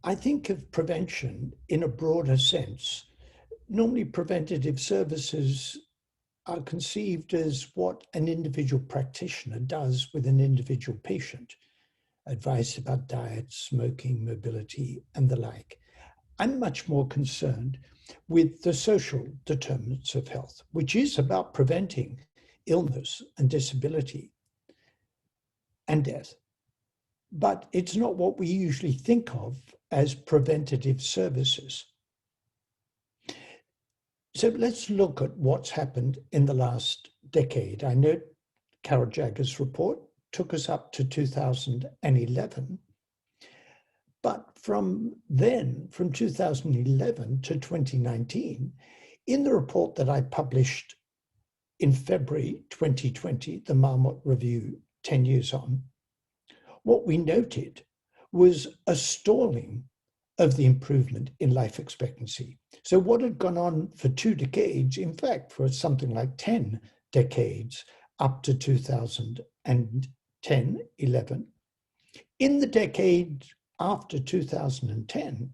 I think of prevention in a broader sense. Normally, preventative services are conceived as what an individual practitioner does with an individual patient, advice about diet, smoking, mobility, and the like. I'm much more concerned with the social determinants of health, which is about preventing illness and disability and death. But it's not what we usually think of as preventative services. So let's look at what's happened in the last decade. I know Carol Jagger's report took us up to 2011. But from then, from 2011 to 2019, in the report that I published in February 2020, the Marmot Review, 10 years on, what we noted was a stalling of the improvement in life expectancy. So what had gone on for 2 decades, in fact, for something like 10 decades, up to 2010, 11, in the decade after 2010,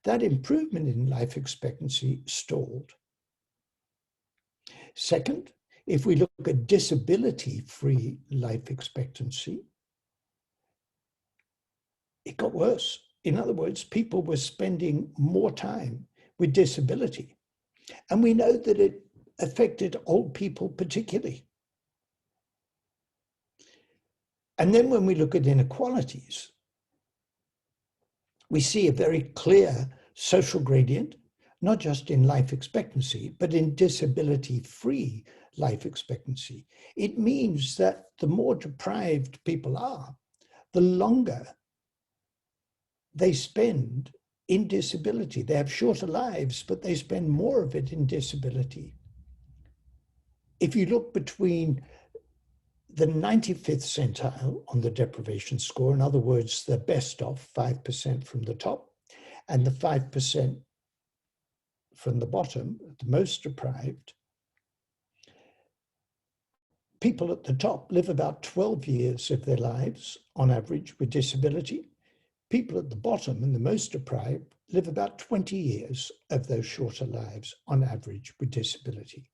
that improvement in life expectancy stalled. Second, if we look at disability-free life expectancy, it got worse. In other words, people were spending more time with disability. And we know that it affected old people particularly. And then when we look at inequalities, we see a very clear social gradient, not just in life expectancy, but in disability-free life expectancy. It means that the more deprived people are, the longer they spend in disability. They have shorter lives, but they spend more of it in disability. If you look between the 95th centile on the deprivation score, in other words, the best of 5% from the top, and the 5% from the bottom, the most deprived, people at the top live about 12 years of their lives on average with disability. People at the bottom and the most deprived live about 20 years of those shorter lives on average with disability.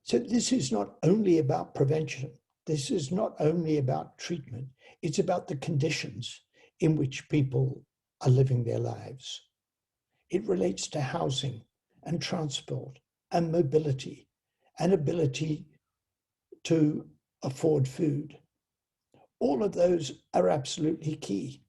So this is not only about prevention. This is not only about treatment. It's about the conditions in which people are living their lives. It relates to housing and transport and mobility and ability to afford food. All of those are absolutely key.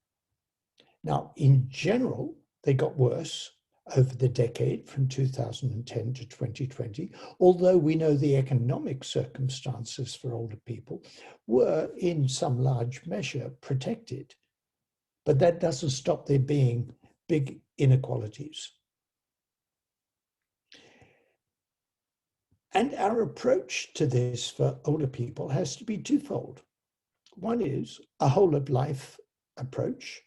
Now, in general, they got worse over the decade from 2010 to 2020, although we know the economic circumstances for older people were in some large measure protected. But that doesn't stop there being big inequalities. And our approach to this for older people has to be twofold. One is a whole of life approach,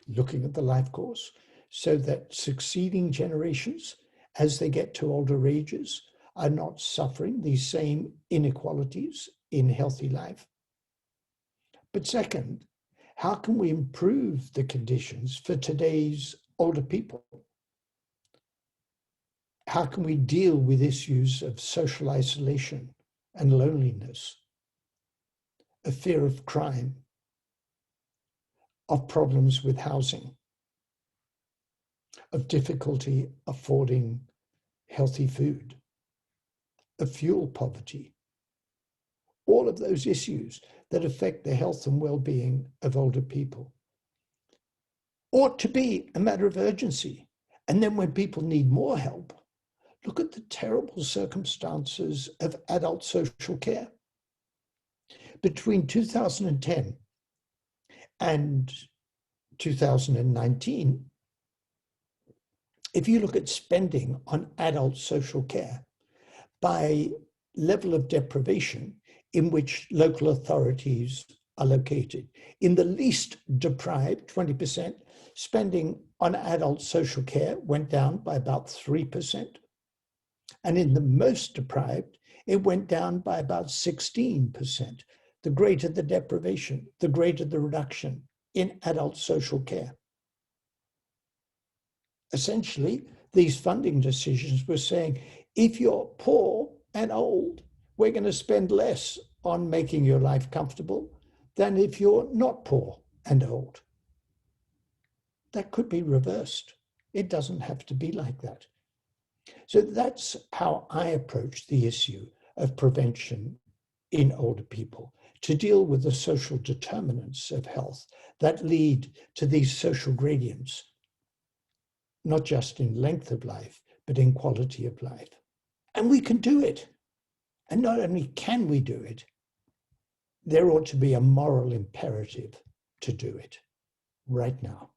looking at the life course, so that succeeding generations, as they get to older ages, are not suffering these same inequalities in healthy life. But second, how can we improve the conditions for today's older people? How can we deal with issues of social isolation and loneliness, of fear of crime, of problems with housing, of difficulty affording healthy food, of fuel poverty, all of those issues that affect the health and well-being of older people ought to be a matter of urgency. And then when people need more help, look at the terrible circumstances of adult social care. Between 2010 and 2019, if you look at spending on adult social care by level of deprivation in which local authorities are located, in the least deprived, 20%, spending on adult social care went down by about 3%. And in the most deprived, it went down by about 16%. The greater the deprivation, the greater the reduction in adult social care. Essentially, these funding decisions were saying, if you're poor and old, we're going to spend less on making your life comfortable than if you're not poor and old. That could be reversed. It doesn't have to be like that. So that's how I approach the issue of prevention in older people, to deal with the social determinants of health that lead to these social gradients, not just in length of life, but in quality of life. And we can do it. And not only can we do it, there ought to be a moral imperative to do it right now.